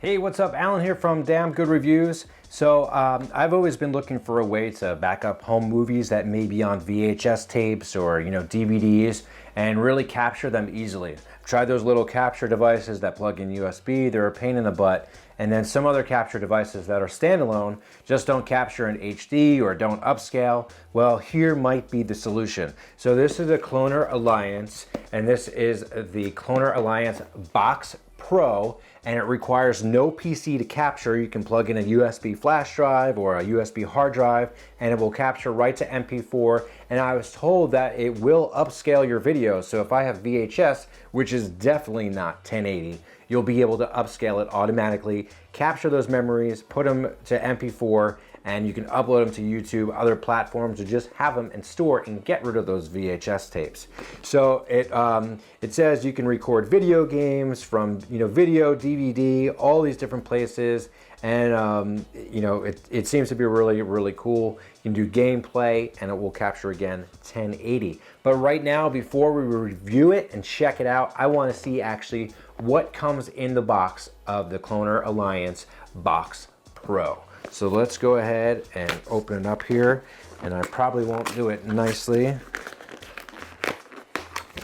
Hey, what's up? Alan here from Damn Good Reviews. So I've always been looking for a way to back up home movies that may be on VHS tapes or DVDs and really capture them easily. I've tried those little capture devices that plug in USB. They're a pain in the butt. And then some other capture devices that are standalone just don't capture in HD or don't upscale. Well, here might be the solution. So this is a ClonerAlliance, and this is the ClonerAlliance Box Pro, and it requires no PC to capture. You can plug in a USB flash drive or a USB hard drive and it will capture right to MP4. And I was told that it will upscale your videos. So if I have VHS, which is definitely not 1080, you'll be able to upscale it automatically, capture those memories, put them to MP4, and you can upload them to YouTube, other platforms, or just have them and store and get rid of those VHS tapes. So it says you can record video games from video, DVD, all these different places, and it seems to be really cool. You can do gameplay and it will capture again 1080. But right now, before we review it and check it out, I want to see actually what comes in the box of the ClonerAlliance Box Pro. So let's go ahead and open it up here, and I probably won't do it nicely.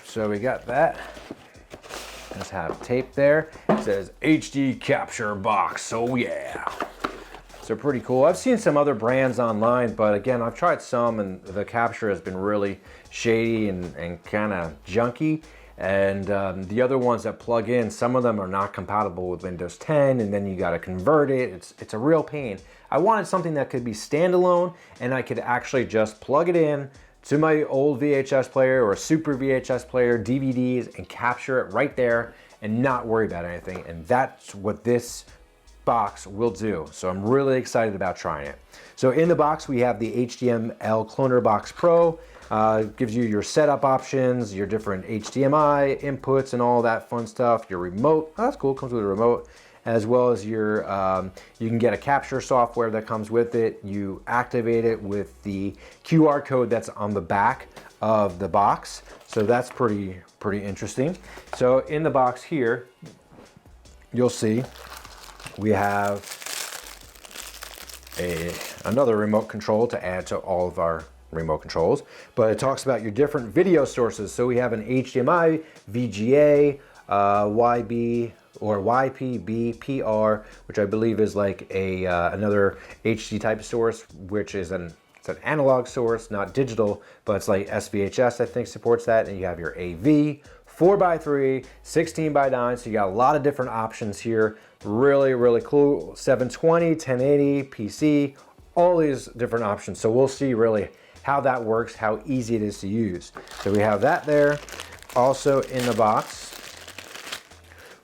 So we got that. Let's have tape there. It says HD capture box, so yeah. So pretty cool. I've seen some other brands online, but again, I've tried some and the capture has been really shady and kind of junky. And the other ones that plug in, some of them are not compatible with Windows 10, and then you got to convert it. It's a real pain. I wanted something that could be standalone and I could actually just plug it in to my old VHS player or Super VHS player, DVDs, and capture it right there and not worry about anything. And that's what this box will do. So I'm really excited about trying it. So in the box, we have the HDML-Cloner Box Pro. Gives you your setup options, your different HDMI inputs and all that fun stuff, your remote. Oh, that's cool, comes with a remote, as well as your, you can get a capture software that comes with it. You activate it with the QR code that's on the back of the box. So that's pretty interesting. So in the box here, you'll see we have another remote control to add to all of our remote controls, but it talks about your different video sources. So we have an HDMI, VGA, YPbPr, which I believe is like another HD type source, which is it's an analog source, not digital, but it's like SVHS, I think, supports that. And you have your AV, 4x3, 16x9, so you got a lot of different options here. Really cool. 720, 1080, PC, all these different options. So we'll see really how that works, how easy it is to use. So we have that there. Also in the box,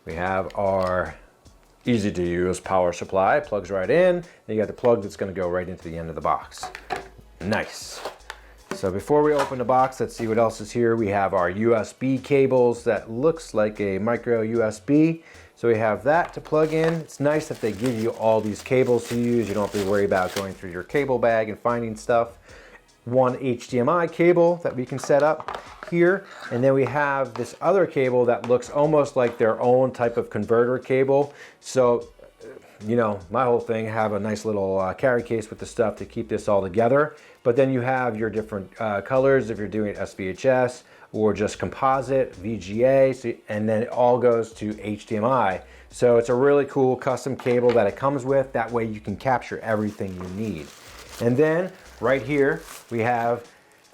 we have our easy to use power supply. It plugs right in. And you got the plug that's gonna go right into the end of the box. Nice. So before we open the box, let's see what else is here. We have our USB cables that looks like a micro USB. So we have that to plug in. It's nice that they give you all these cables to use. You don't have to worry about going through your cable bag and finding stuff. One HDMI cable that we can set up here. And then we have this other cable that looks almost like their own type of converter cable. So, my whole thing, have a nice little carry case with the stuff to keep this all together. But then you have your different colors if you're doing SVHS or just composite, VGA, and then it all goes to HDMI. So it's a really cool custom cable that it comes with. That way you can capture everything you need. And then right here, we have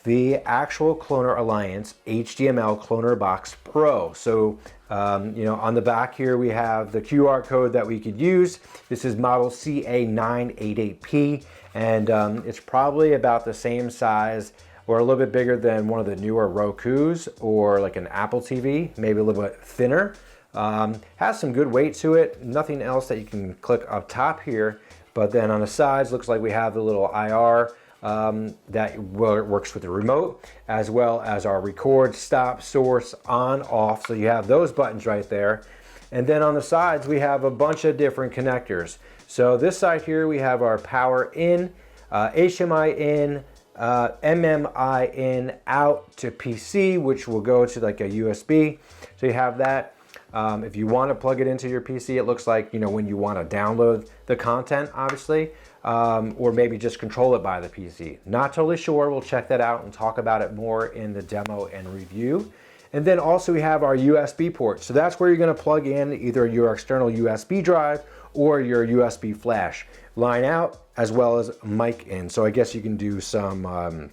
the actual ClonerAlliance HDML-Cloner Box Pro. So, on the back here, we have the QR code that we could use. This is model CA988P, and it's probably about the same size or a little bit bigger than one of the newer Rokus or like an Apple TV, maybe a little bit thinner. Has some good weight to it. Nothing else that you can click up top here, but then on the sides, looks like we have the little IR that works with the remote, as well as our record, stop, source, on, off. So you have those buttons right there. And then on the sides, we have a bunch of different connectors. So this side here, we have our power in, HDMI in, MMI in, out to PC, which will go to like a USB. So you have that. If you want to plug it into your PC, it looks like, you know, when you want to download the content, obviously, or maybe just control it by the PC. Not totally sure. We'll check that out and talk about it more in the demo and review. And then also we have our USB port. So that's where you're going to plug in either your external USB drive or your USB flash. Line out as well as mic in. So I guess you can do some,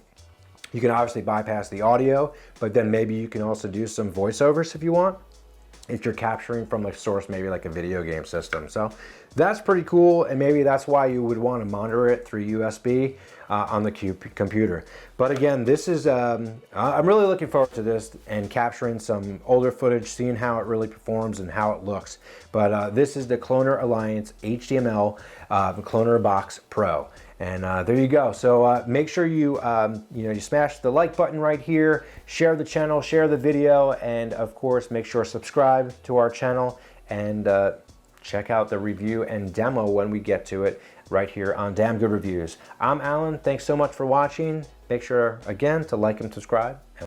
you can obviously bypass the audio, but then maybe you can also do some voiceovers if you want, if you're capturing from a source, maybe like a video game system. So that's pretty cool, and maybe that's why you would want to monitor it through USB on the computer. But again, this is, I'm really looking forward to this and capturing some older footage, seeing how it really performs and how it looks. But this is the ClonerAlliance HDML-Cloner Box Pro. And there you go. So make sure you you smash the like button right here, share the channel, share the video, and of course make sure to subscribe to our channel and check out the review and demo when we get to it right here on Damn Good Reviews. I'm Alan. Thanks so much for watching. Make sure again to like and subscribe.